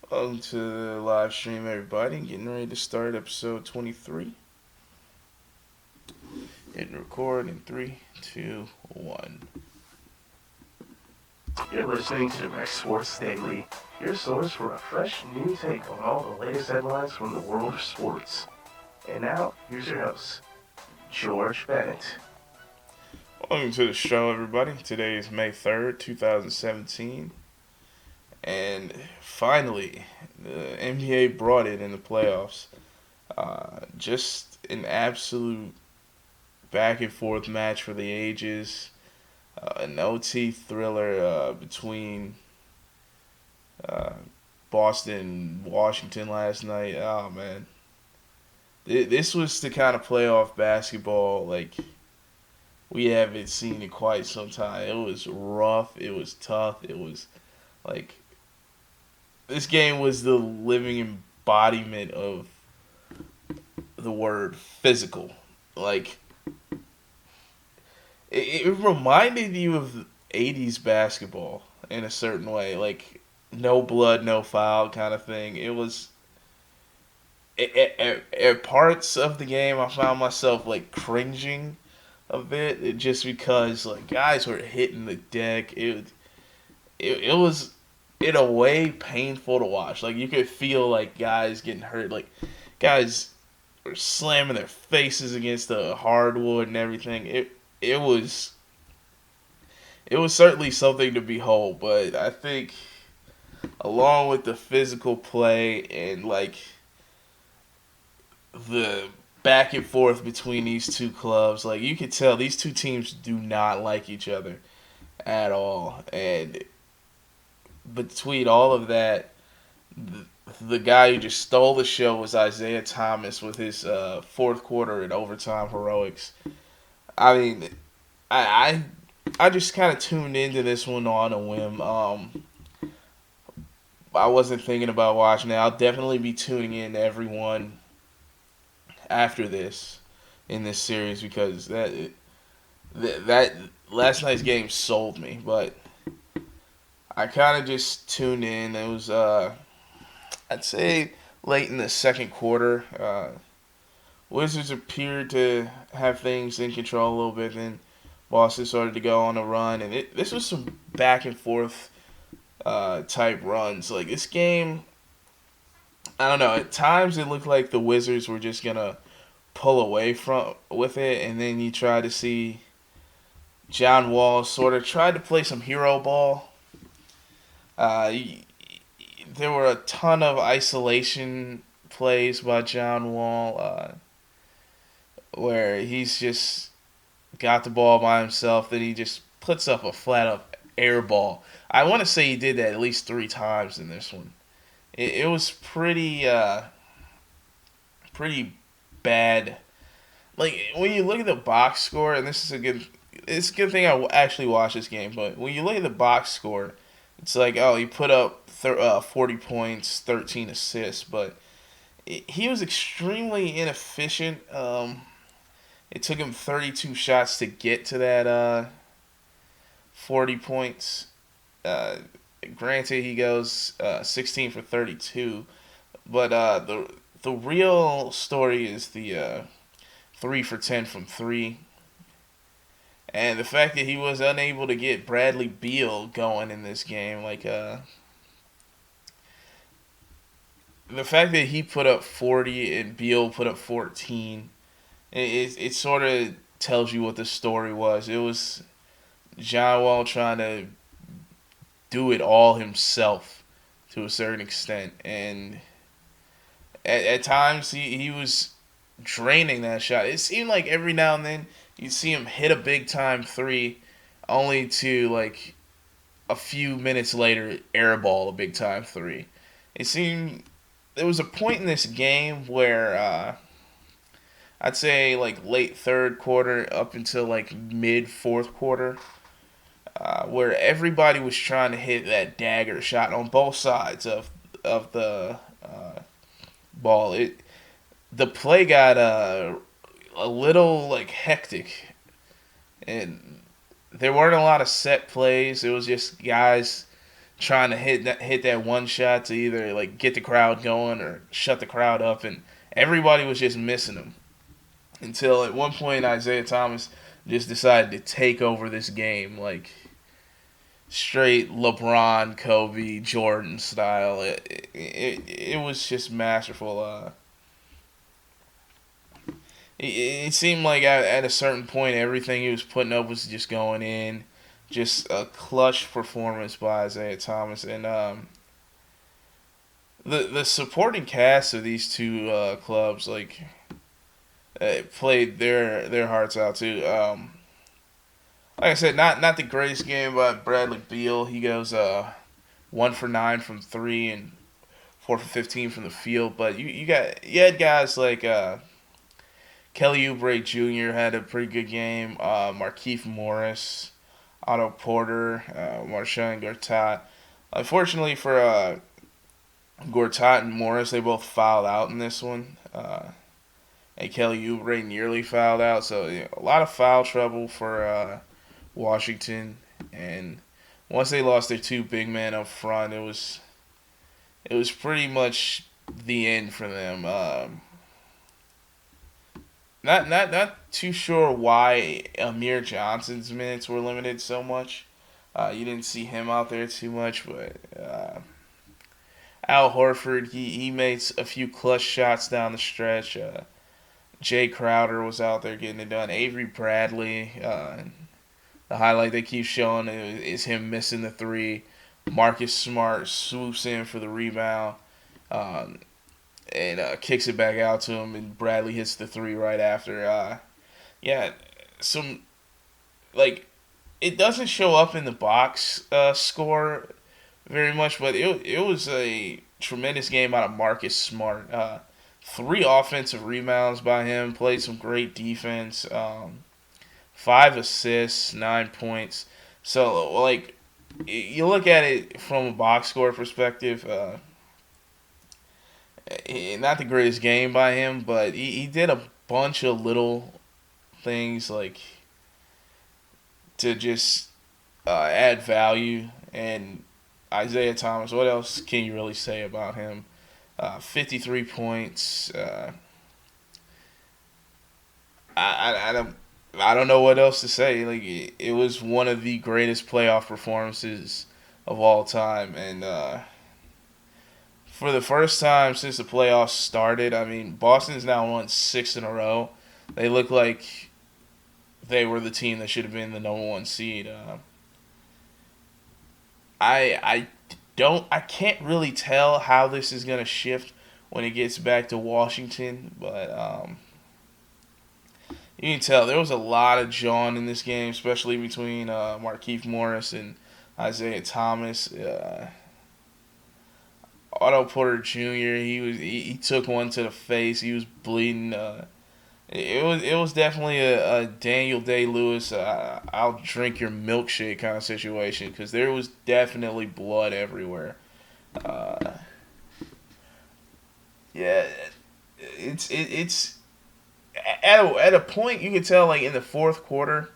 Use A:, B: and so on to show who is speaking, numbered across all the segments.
A: Welcome to the live stream, everybody. Getting ready to start episode 23. Hitting record in 3, 2, 1.
B: You're listening to Rex Sports Daily, your source for a fresh new take on all the latest headlines from the world of sports. And now, here's your host, George Bennett.
A: Welcome to the show, everybody. Today is May 3rd, 2017. And finally, the NBA brought it in the playoffs. Just an absolute back and forth match for the ages. An OT thriller between uh, Boston and Washington last night. Oh, man. This was the kind of playoff basketball like we haven't seen in quite some time. It was rough. It was tough. It was like this game was the living embodiment of the word physical. Like it reminded you of '80s basketball in a certain way, like no blood, no foul kind of thing. It was at parts of the game, I found myself like cringing a bit, just because like guys were hitting the deck. It was in a way painful to watch. Like you could feel like guys getting hurt, like guys were slamming their faces against the hardwood and everything. It was it was certainly something to behold, but I think along with the physical play and like the back and forth between these two clubs, like you could tell these two teams do not like each other at all. And between all of that, the guy who just stole the show was Isaiah Thomas with his fourth quarter and overtime heroics. I mean, I I just kind of tuned into this one on a whim. I wasn't thinking about watching it. I'll definitely be tuning in to everyone after this in this series because that last night's game sold me. But I kind of just tuned in. It was I'd say late in the second quarter. Wizards appeared to have things in control a little bit. Then Boston started to go on a run, and this was some back and forth type runs. Like this game, I don't know. At times it looked like the Wizards were just gonna pull away from with it, and then you try to see John Wall sort of tried to play some hero ball. Uh, there were a ton of isolation plays by John Wall, where he's just got the ball by himself, then he just puts up a flat up air ball. I want to say he did that at least 3 times in this one. It was pretty bad. Like when you look at the box score, and it's a good thing I actually watched this game. But when you look at the box score, it's like, oh, he put up 40 points, 13 assists, but he was extremely inefficient. It took him 32 shots to get to that 40 points. Uh, Granted, he goes 16 for 32, but the real story is the 3 for 10 from three, and the fact that he was unable to get Bradley Beal going in this game. Like the fact that he put up 40 and Beal put up 14, it sort of tells you what the story was. It was John Wall trying to do it all himself to a certain extent, and at times he was draining that shot. It seemed like every now and then you see him hit a big time three, only to like a few minutes later airball a big time three. It seemed there was a point in this game where I'd say like late third quarter up until like mid fourth quarter, where everybody was trying to hit that dagger shot on both sides of the ball. The play got a little like hectic, and there weren't a lot of set plays. It was just guys trying to hit that one shot to either like get the crowd going or shut the crowd up, and everybody was just missing him. Until at one point Isaiah Thomas just decided to take over this game like straight LeBron, Kobe, Jordan style. It was just masterful. It seemed like at a certain point everything he was putting up was just going in. Just a clutch performance by Isaiah Thomas, and the supporting cast of these two clubs like played their hearts out too. Like I said, not the greatest game by Bradley Beal. He goes 1 for 9 from three and 4 for 15 from the field. But you had guys like Kelly Oubre Jr. had a pretty good game. Markieff Morris, Otto Porter, Marchand Gortat. Unfortunately for Gortat and Morris, they both fouled out in this one. And Kelly Oubre nearly fouled out. So a lot of foul trouble for Washington. And once they lost their two big men up front, it was pretty much the end for them. Not too sure why Amir Johnson's minutes were limited so much. You didn't see him out there too much, but Al Horford he made a few clutch shots down the stretch. Jay Crowder was out there getting it done. Avery Bradley, the highlight they keep showing is him missing the three. Marcus Smart swoops in for the rebound. And kicks it back out to him, and Bradley hits the three right after. Yeah, some like it doesn't show up in the box score very much, but it was a tremendous game out of Marcus Smart. 3 offensive rebounds by him, played some great defense. 5 assists, 9 points. So like you look at it from a box score perspective. Not the greatest game by him, but he did a bunch of little things like to just add value. And Isaiah Thomas, what else can you really say about him? 53 points. I don't know what else to say. Like it was one of the greatest playoff performances of all time, and for the first time since the playoffs started, I mean, Boston's now won 6 in a row. They look like they were the team that should have been the #1 seed. I can't really tell how this is gonna shift when it gets back to Washington, but you can tell there was a lot of jawing in this game, especially between Markieff Morris and Isaiah Thomas. Otto Porter Jr. He took one to the face. He was bleeding. It was definitely a Daniel Day-Lewis I'll drink your milkshake kind of situation, because there was definitely blood everywhere. Yeah, it's at a point you can tell like in the fourth quarter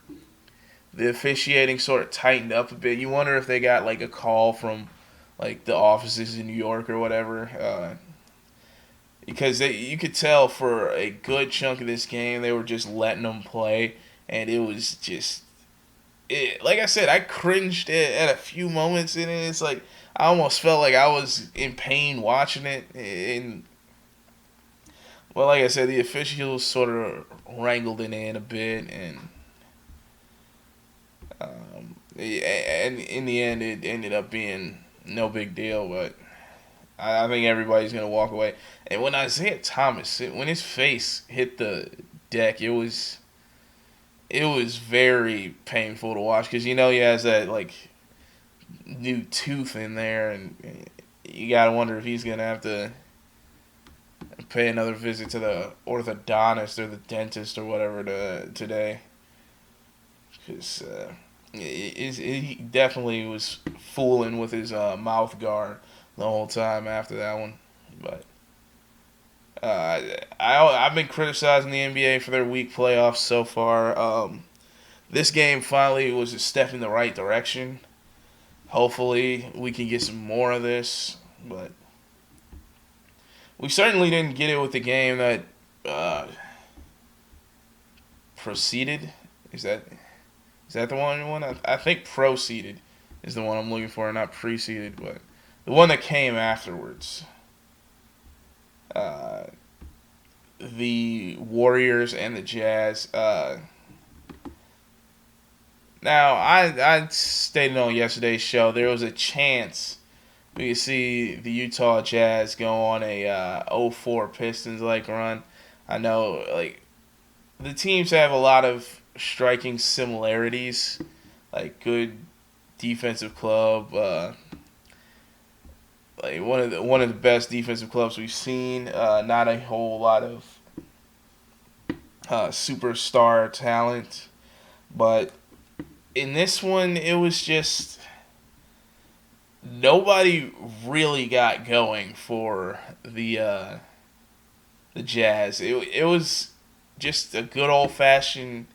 A: the officiating sort of tightened up a bit. You wonder if they got like a call from like the offices in New York or whatever, because you could tell for a good chunk of this game they were just letting them play, and it was just like I said, I cringed at a few moments in it. It's like I almost felt like I was in pain watching it, and well, like I said, the officials sort of wrangled it in a bit, and and in the end it ended up being no big deal, but I think everybody's gonna walk away. And when Isaiah Thomas, when his face hit the deck, it was very painful to watch, because you know he has that like new tooth in there, and you gotta wonder if he's gonna have to pay another visit to the orthodontist or the dentist or whatever today, because he definitely was fooling with his mouth guard the whole time after that one. But I've been criticizing the NBA for their weak playoffs so far. This game finally was a step in the right direction. Hopefully, we can get some more of this, but we certainly didn't get it with the game that uh, proceeded. Is that the one? I think proceeded is the one I'm looking for, not preceded, but the one that came afterwards. Uh, the Warriors and the Jazz. Now, I stated on yesterday's show there was a chance we could see the Utah Jazz go on a 0-4 Pistons like run. I know like the teams have a lot of striking similarities, like good defensive club, like one of the best defensive clubs we've seen. Not a whole lot of superstar talent, but in this one, it was just nobody really got going for the Jazz. It was just a good old fashioned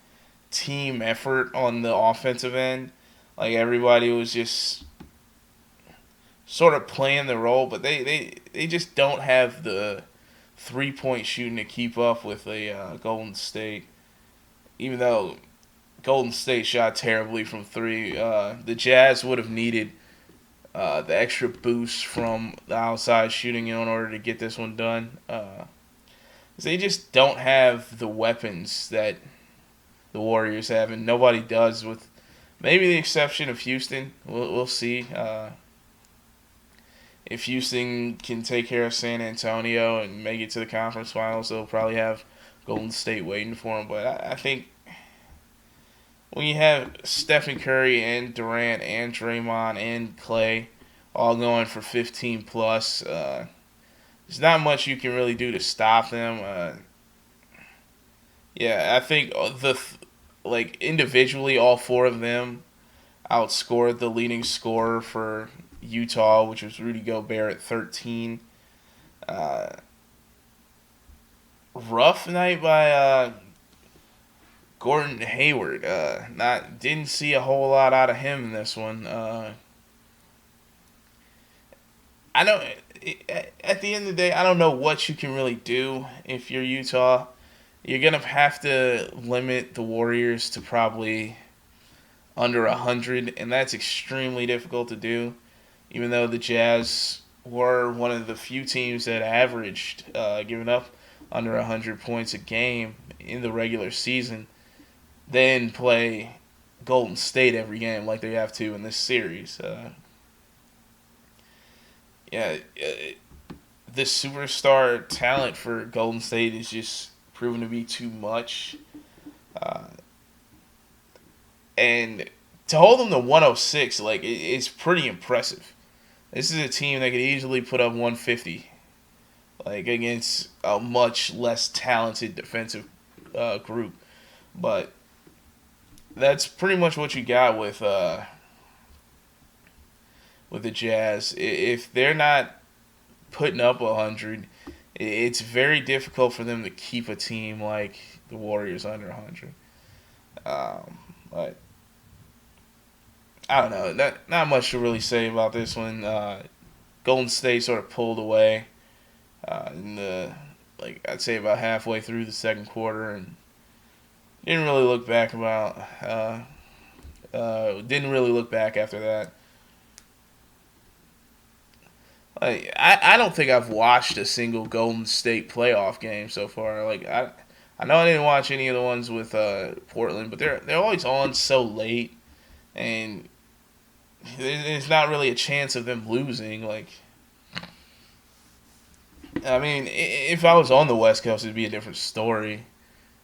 A: team effort on the offensive end. Like everybody was just sort of playing the role, but they just don't have the 3-point shooting to keep up with a Golden State. Even though Golden State shot terribly from three, the Jazz would have needed the extra boost from the outside shooting in order to get this one done. They just don't have the weapons that the Warriors have, and nobody does, with maybe the exception of Houston. We'll see. If Houston can take care of San Antonio and make it to the conference finals, they'll probably have Golden State waiting for them. But I think when you have Stephen Curry and Durant and Draymond and Clay all going for 15 plus, there's not much you can really do to stop them. Yeah, I think like individually, all four of them outscored the leading scorer for Utah, which was Rudy Gobert at 13. Uh, Rough night by Gordon Hayward. Didn't see a whole lot out of him in this one. I don't. At the end of the day, I don't know what you can really do if you're Utah. You're gonna have to limit the Warriors to probably under 100, and that's extremely difficult to do. Even though the Jazz were one of the few teams that averaged giving up under 100 points a game in the regular season, they didn't play Golden State every game like they have to in this series. Yeah, the superstar talent for Golden State is just proven to be too much. Uh, and to hold them to 106, like, it's pretty impressive. This is a team that could easily put up 150, like, against a much less talented defensive group. But that's pretty much what you got with the Jazz. If they're not putting up 100, it's very difficult for them to keep a team like the Warriors under 100. But I don't know. Not much to really say about this one. Golden State sort of pulled away in the, like, I'd say about halfway through the second quarter, and didn't really look back after that. Like, I don't think I've watched a single Golden State playoff game so far. Like, I know I didn't watch any of the ones with Portland, but they're always on so late, and there's not really a chance of them losing. Like, I mean, if I was on the West Coast, it'd be a different story.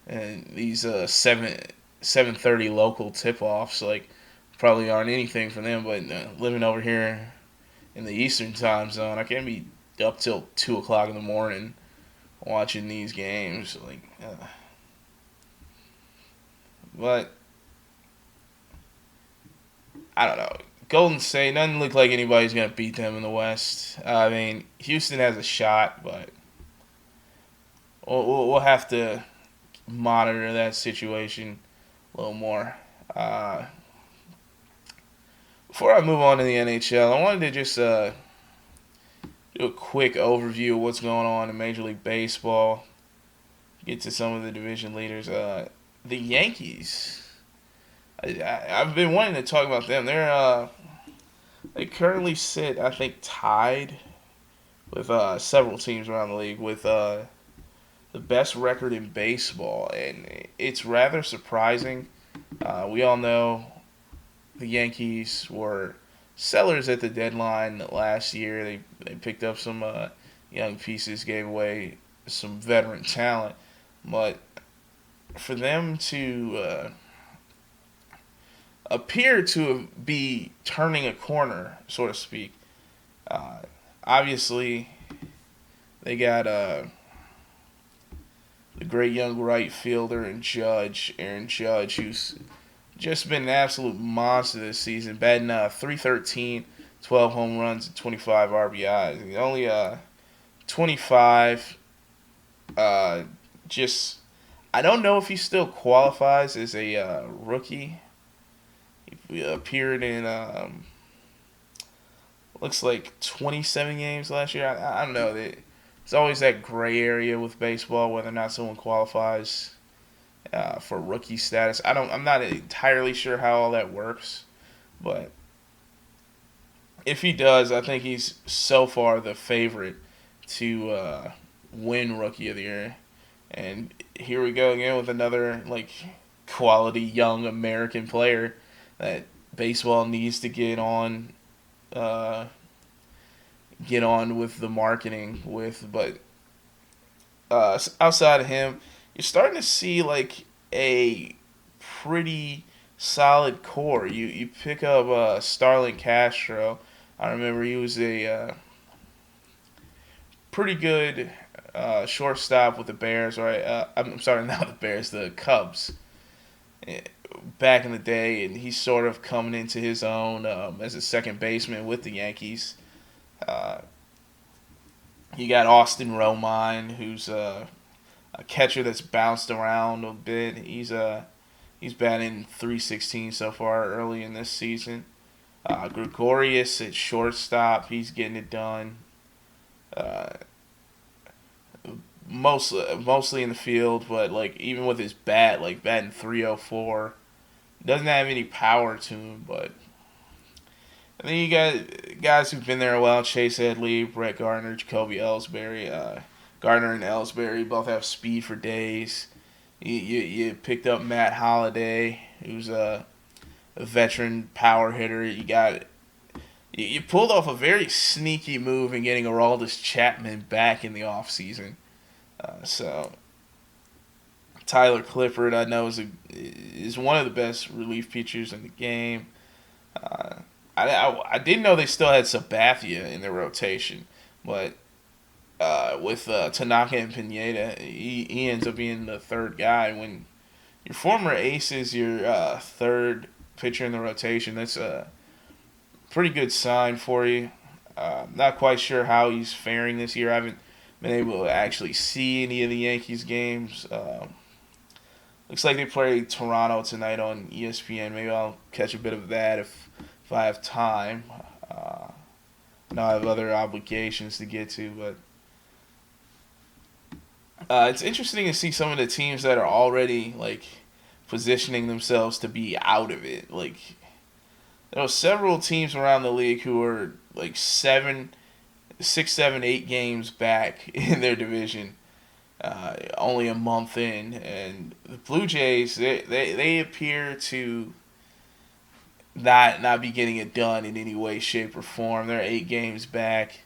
A: And these 7:30 local tip-offs, like, probably aren't anything for them. But living over here in the Eastern time zone, I can't be up till 2 o'clock in the morning watching these games. Like, but I don't know. Golden State doesn't look like anybody's gonna beat them in the West. I mean, Houston has a shot, but we'll have to monitor that situation a little more. before I move on to the NHL, I wanted to just do a quick overview of what's going on in Major League Baseball. Get to some of the division leaders. The Yankees. I've been wanting to talk about them. They currently sit, I think, tied with several teams around the league with the best record in baseball, and it's rather surprising. We all know the Yankees were sellers at the deadline last year. They picked up some young pieces, gave away some veteran talent, but for them to appear to be turning a corner, so to speak, uh, obviously they got the great young right fielder and Aaron Judge, who's just been an absolute monster this season, batting 313, 12 home runs, and 25 RBIs. He's only 25. Uh, just I don't know if he still qualifies as a rookie. He appeared in looks like 27 games last year. I don't know. It's always that gray area with baseball whether or not someone qualifies for rookie status. I'm not entirely sure how all that works, but if he does, I think he's so far the favorite to win Rookie of the Year. And here we go again with another like quality young American player that baseball needs to uh, get on with the marketing with. But outside of him, you're starting to see like a pretty solid core. You pick up Starlin Castro. I remember he was a pretty good shortstop with the Bears. Right? I'm sorry, not the Bears, the Cubs. Back in the day, and he's sort of coming into his own as a second baseman with the Yankees. Uh, you got Austin Romine, who's a catcher that's bounced around a bit. He's batting 316 so far early in this season. Gregorius at shortstop, he's getting it done. Uh, mostly in the field, but like even with his bat, like batting 304, doesn't have any power to him. But and then you got guys who've been there a while: Chase Edley, Brett Gardner, Jacoby Ellsbury. Gardner and Ellsbury both have speed for days. You picked up Matt Holliday, who's a veteran power hitter. You pulled off a very sneaky move in getting Aroldis Chapman back in the offseason. So Tyler Clippard, I know, is one of the best relief pitchers in the game. Uh, I didn't know they still had Sabathia in their rotation, but with Tanaka and Pineda, he ends up being the third guy. When your former ace is your third pitcher in the rotation, that's a pretty good sign for you. Not quite sure how he's faring this year. I haven't been able to actually see any of the Yankees games. Looks like they play Toronto tonight on ESPN. Maybe I'll catch a bit of that if I have time. I know I have other obligations to get to, but it's interesting to see some of the teams that are already like positioning themselves to be out of it. Like there are several teams around the league who are like 6, 7, 8 games back in their division, only a month in, and the Blue Jays they appear to not be getting it done in any way, shape, or form. They're 8 games back,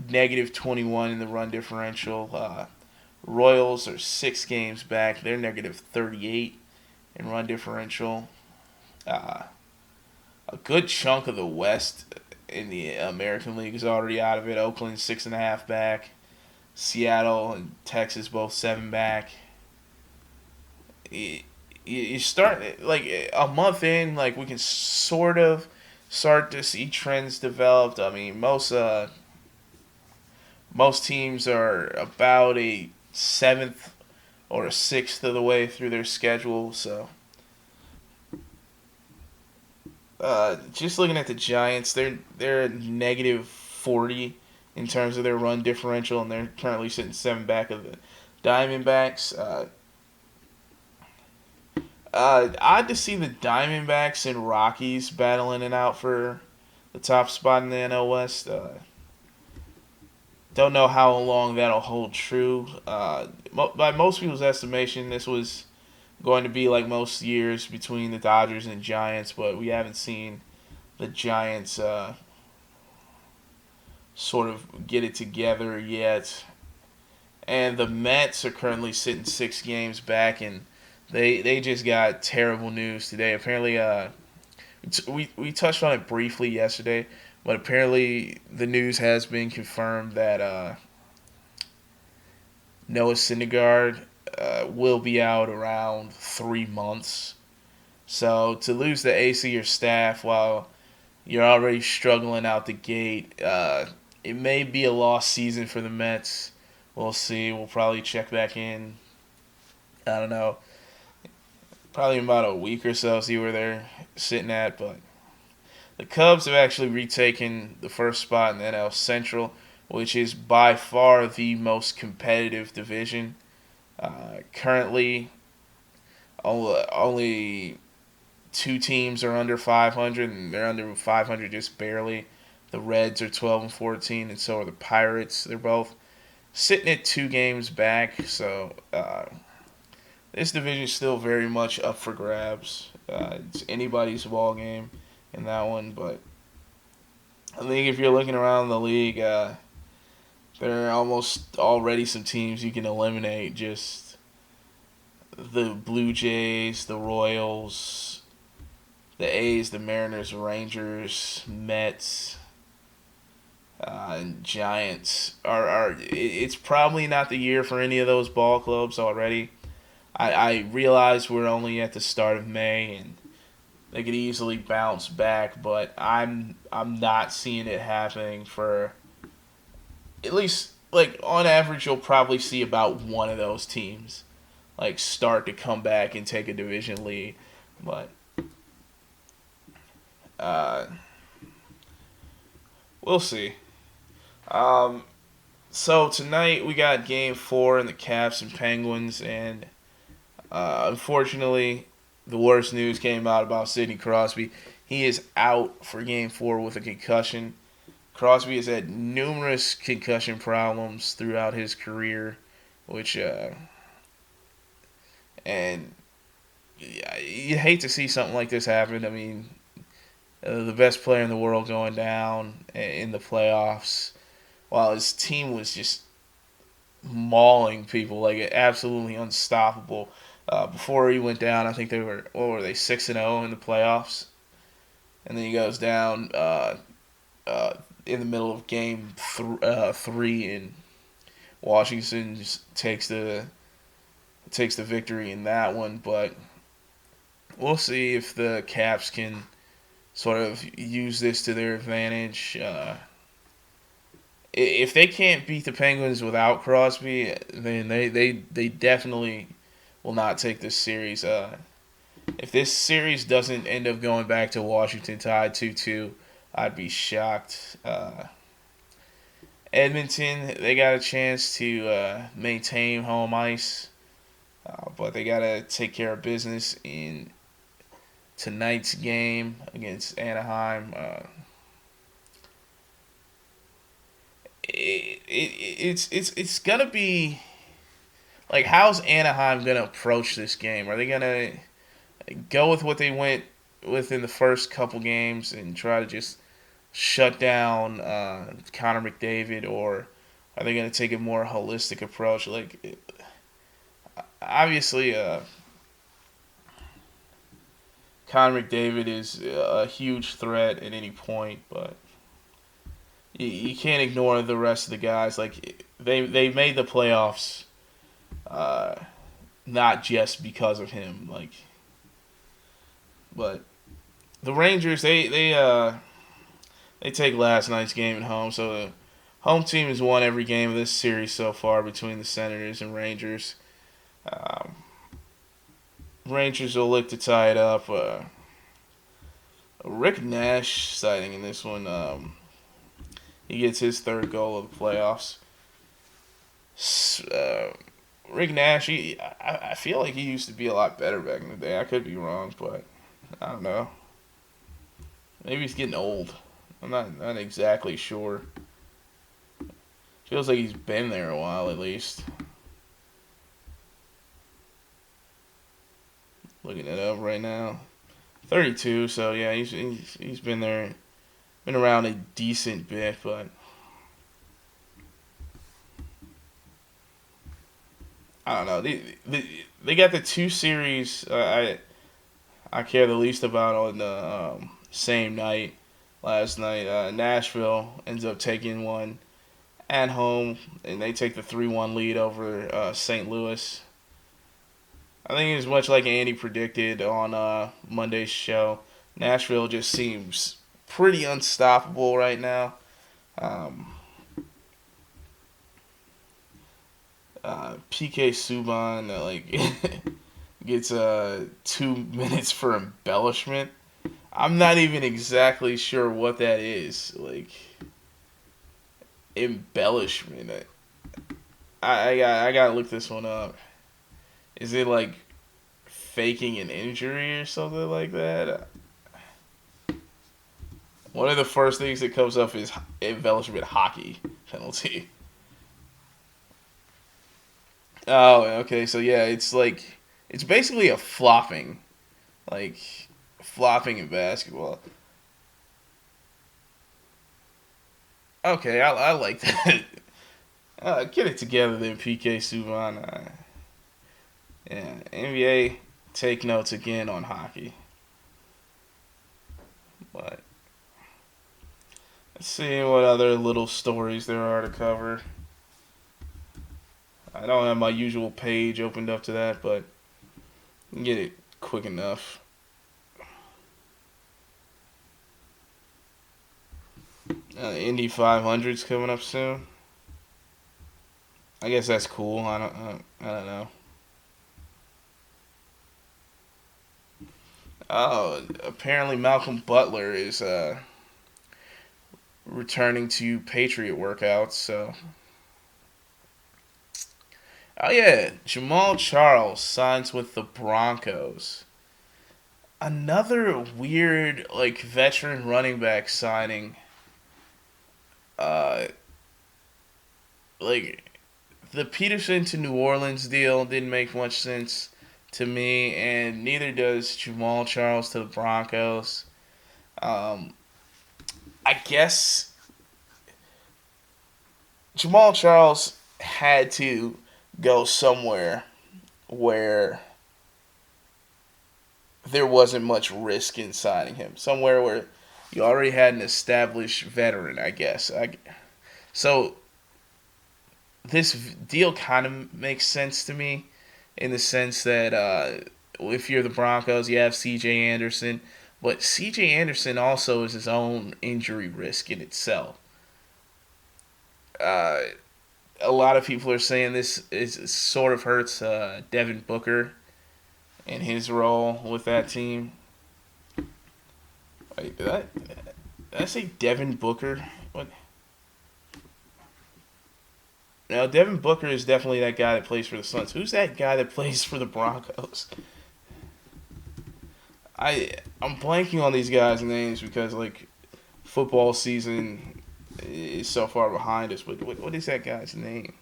A: negative 21 in the run differential. Royals are 6 games back. They're negative 38 in run differential. Uh, a good chunk of the West in the American League is already out of it. Oakland 6.5 back. Seattle and Texas both 7 back. You start like a month in, like we can sort of start to see trends developed. I mean, most teams are about a seventh or a sixth of the way through their schedule, so Just looking at the Giants, they're negative 40 in terms of their run differential, and they're currently sitting 7 back of the Diamondbacks. Odd to see the Diamondbacks and Rockies battling it out for the top spot in the NL West. Don't know how long that'll hold true. By most people's estimation, this was going to be like most years between the Dodgers and Giants, but we haven't seen the Giants sort of get it together yet. And the Mets are currently sitting 6 games back, and they just got terrible news today. Apparently, we touched on it briefly yesterday, but apparently the news has been confirmed that Noah Syndergaard will be out around 3 months. So to lose the ace of your staff while you're already struggling out the gate, it may be a lost season for the Mets. We'll see. We'll probably check back in. I don't know. Probably in about a week or so, see where they're sitting at. But the Cubs have actually retaken the first spot in the NL Central, which is by far the most competitive division. Currently, only 2 teams are under 500, and they're under 500 just barely. The Reds are 12 and 14, and so are the Pirates. They're both sitting at 2 games back, so this division is still very much up for grabs. It's anybody's ball game in that one, but I think if you're looking around the league, there are almost already some teams you can eliminate. Just the Blue Jays, the Royals, the A's, the Mariners, Rangers, Mets, and Giants are. It's probably not the year for any of those ball clubs already. I realize we're only at the start of May and they could easily bounce back, but I'm not seeing it happening for at least like on average you'll probably see about one of those teams like start to come back and take a division lead, but uh, we'll see. So tonight we got Game 4 in the Caps and Penguins, and unfortunately, the worst news came out about Sidney Crosby. He is out for Game 4 with a concussion. Crosby has had numerous concussion problems throughout his career, which and you hate to see something like this happen. I mean, the best player in the world going down in the playoffs, while his team was just mauling people like absolutely unstoppable. Before he went down, I think they were 6-0 in the playoffs, and then he goes down in the middle of game 3, and Washington just takes the victory in that one. But we'll see if the Caps can sort of use this to their advantage. If they can't beat the Penguins without Crosby, then they definitely will not take this series. If this series doesn't end up going back to Washington tied 2-2, I'd be shocked. Edmonton, they got a chance to maintain home ice, but they got to take care of business in tonight's game against Anaheim. It's gonna be like, how's Anaheim gonna approach this game? Are they gonna go with what they went with in the first couple games and try to just shut down Connor McDavid, or are they gonna take a more holistic approach? Like, obviously, Connor McDavid is a huge threat at any point, but you can't ignore the rest of the guys. Like, they made the playoffs, not just because of him. Like, but the Rangers, they take last night's game at home, so the home team has won every game of this series so far between the Senators and Rangers. Rangers will look to tie it up. Rick Nash sighting in this one. He gets his third goal of the playoffs. Uh, Rick Nash, I feel like he used to be a lot better back in the day. I could be wrong, but I don't know. Maybe he's getting old. I'm not exactly sure. Feels like he's been there a while at least. Looking it up right now. 32, so yeah, he's been there, been around a decent bit, but I don't know. They got the two series I care the least about on the same night last night. Nashville ends up taking one at home, and they take the 3-1 lead over St. Louis. I think it's much like Andy predicted on Monday's show. Nashville just seems pretty unstoppable right now. Um, PK Subban gets 2 minutes for embellishment. I'm not even exactly sure what that is. Like embellishment. I gotta look this one up. Is it like faking an injury or something like that? One of the first things that comes up is embellishment hockey penalty. Oh, okay. So yeah, it's basically a like flopping in basketball. Okay, I like that. Get it together then, PK Subban. Yeah, NBA, take notes again on hockey. But let's see what other little stories there are to cover. I don't have my usual page opened up to that, but you can get it quick enough. Indy 500's coming up soon. I guess that's cool. I don't know. Oh, apparently Malcolm Butler is returning to Patriot workouts. So, oh yeah, Jamal Charles signs with the Broncos. Another weird veteran running back signing. Uh, like the Peterson to New Orleans deal didn't make much sense to me, and neither does Jamal Charles to the Broncos. Um, I guess Jamal Charles had to go somewhere where there wasn't much risk in signing him. Somewhere where you already had an established veteran, I guess. So this deal kind of makes sense to me in the sense that if you're the Broncos, you have C.J. Anderson, but C.J. Anderson also is his own injury risk in itself. Uh, a lot of people are saying this is sort of hurts Devin Booker in his role with that team. Wait, did I say Devin Booker? What? Now, Devin Booker is definitely that guy that plays for the Suns. Who's that guy that plays for the Broncos? I'm blanking on these guys' names because football season is so far behind us. But what is that guy's name?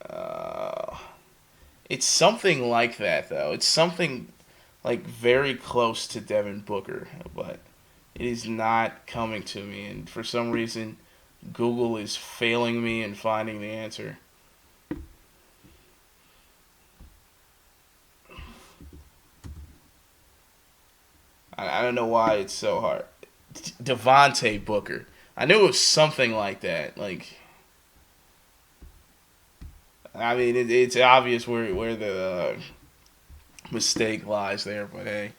A: Uh, it's something like that though. It's something very close to Devin Booker, but it is not coming to me. And for some reason, Google is failing me in finding the answer. I don't know why it's so hard. Devontae Booker. I knew it was something like that. I mean, it's obvious where the mistake lies there, but hey.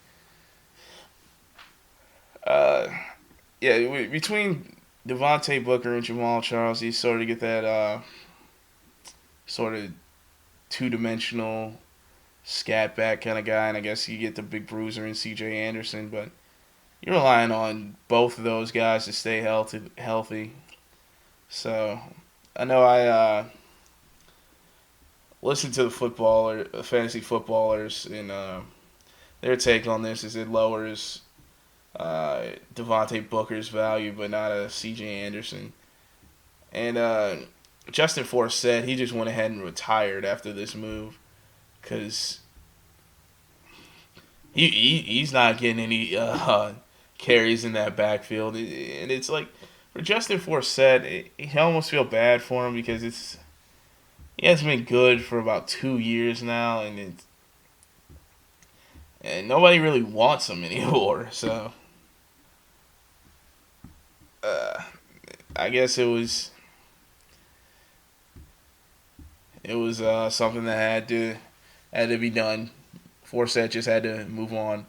A: Uh, yeah, between Devontae Booker and Jamal Charles, you sort of get that sort of two-dimensional scat back kind of guy, and I guess you get the big bruiser in C.J. Anderson, but you're relying on both of those guys to stay healthy. So I know I listened to the fantasy footballers, and their take on this is it lowers Devontae Booker's value, but not a C.J. Anderson. And Justin Forsett, he just went ahead and retired after this move because he's not getting any carries in that backfield, and it's like for Justin Forsett, I almost feel bad for him because he hasn't been good for about 2 years now, and nobody really wants him anymore. So I guess it was something that had to be done. Forsett just had to move on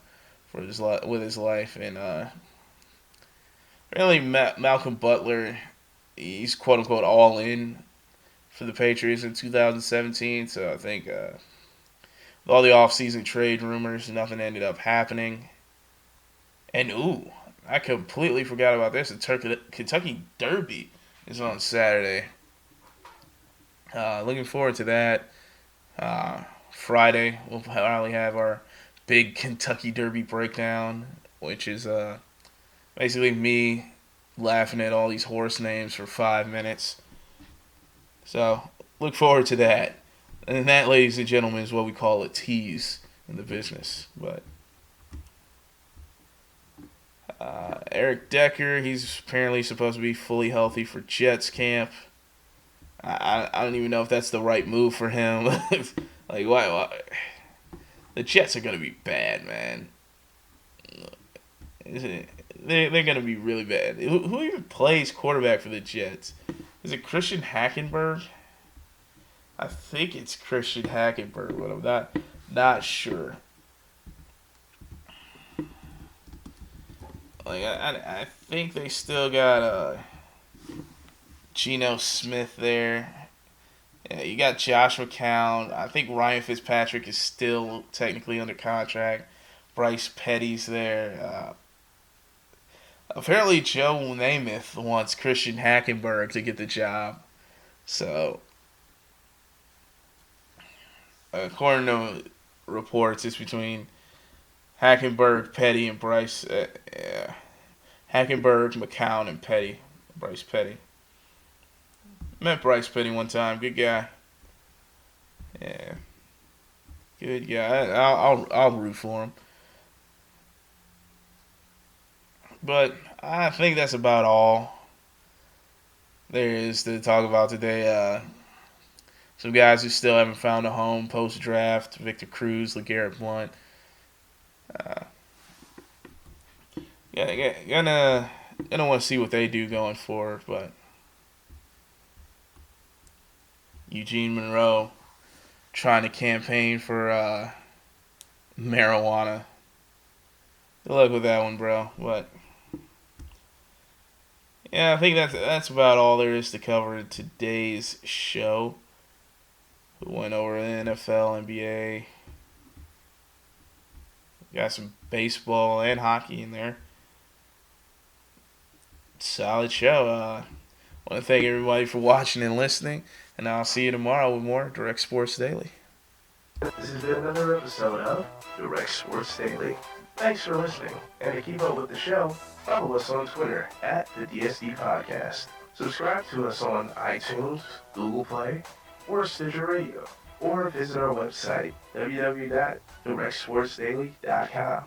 A: with his life, and really Malcolm Butler, he's quote unquote all in for the Patriots in 2017. So I think with all the offseason trade rumors, nothing ended up happening. And I completely forgot about this. The Kentucky Derby is on Saturday. Looking forward to that. Friday, we'll probably have our big Kentucky Derby breakdown, which is basically me laughing at all these horse names for 5 minutes. So, look forward to that. And that, ladies and gentlemen, is what we call a tease in the business. But Eric Decker, he's apparently supposed to be fully healthy for Jets camp. I don't even know if that's the right move for him. Like, why? The Jets are going to be bad, man. They're going to be really bad. Who even plays quarterback for the Jets? Is it Christian Hackenberg? I think it's Christian Hackenberg, but I'm not sure. Like, I think they still got Geno Smith there. Yeah, you got Josh McCown. I think Ryan Fitzpatrick is still technically under contract. Bryce Petty's there. Apparently, Joe Namath wants Christian Hackenberg to get the job. So, according to reports, it's between Hackenberg, Petty, and Bryce. Hackenberg, McCown, and Petty. Bryce Petty. Met Bryce Petty one time. Good guy. Yeah. Good guy. I'll root for him. But I think that's about all there is to talk about today. Some guys who still haven't found a home post-draft. Victor Cruz, LeGarrette Blount. Gonna want to see what they do going forward, but Eugene Monroe trying to campaign for marijuana. Good luck with that one, bro. But yeah, I think that's about all there is to cover in today's show. We went over the NFL, NBA. Got some baseball and hockey in there. Solid show. I want to thank everybody for watching and listening, and I'll see you tomorrow with more Direct Sports Daily.
B: This has been another episode of Direct Sports Daily. Thanks for listening, and to keep up with the show, follow us on Twitter at the DSD Podcast. Subscribe to us on iTunes, Google Play, or Stitcher Radio, or visit our website, www.directsportsdaily.com.